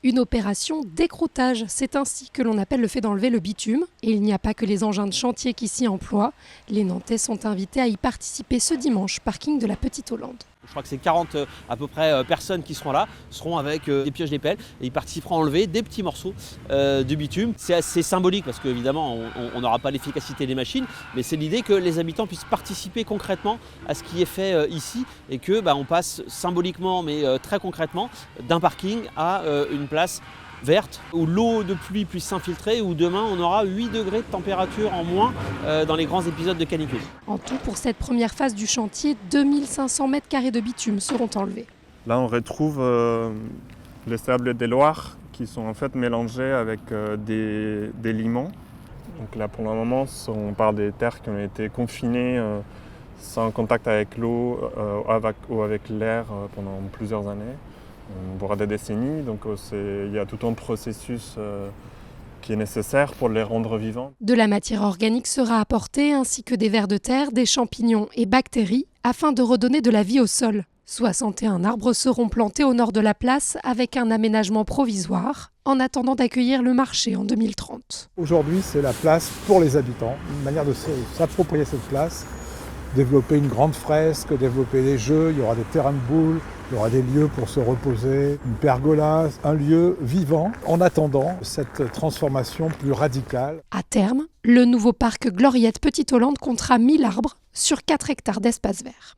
Une opération d'écroutage, c'est ainsi que l'on appelle le fait d'enlever le bitume. Et il n'y a pas que les engins de chantier qui s'y emploient. Les Nantais sont invités à y participer ce dimanche, parking de la Petite Hollande. Je crois que c'est 40 à peu près personnes qui seront là, seront avec des pioches d'épelle et ils participeront à enlever des petits morceaux de bitume. C'est assez symbolique parce qu'évidemment on n'aura pas l'efficacité des machines, mais c'est l'idée que les habitants puissent participer concrètement à ce qui est fait ici et que on passe symboliquement mais très concrètement d'un parking à une place verte, où l'eau de pluie puisse s'infiltrer, où demain on aura 8 degrés de température en moins dans les grands épisodes de canicule. En tout, pour cette première phase du chantier, 2500 mètres carrés de bitume seront enlevés. Là, on retrouve les sables des Loirs qui sont en fait mélangés avec des limons. Donc là, pour le moment, on parle des terres qui ont été confinées sans contact avec l'eau ou avec l'air pendant plusieurs années. Voire des décennies, donc il y a tout un processus qui est nécessaire pour les rendre vivants. De la matière organique sera apportée, ainsi que des vers de terre, des champignons et bactéries, afin de redonner de la vie au sol. 61 arbres seront plantés au nord de la place avec un aménagement provisoire, en attendant d'accueillir le marché en 2030. Aujourd'hui, c'est la place pour les habitants, une manière de s'approprier cette place, développer une grande fresque, développer des jeux, il y aura des terrains de boules, il y aura des lieux pour se reposer, une pergola, un lieu vivant en attendant cette transformation plus radicale. À terme, le nouveau parc Gloriette Petite Hollande comptera 1000 arbres sur 4 hectares d'espace vert.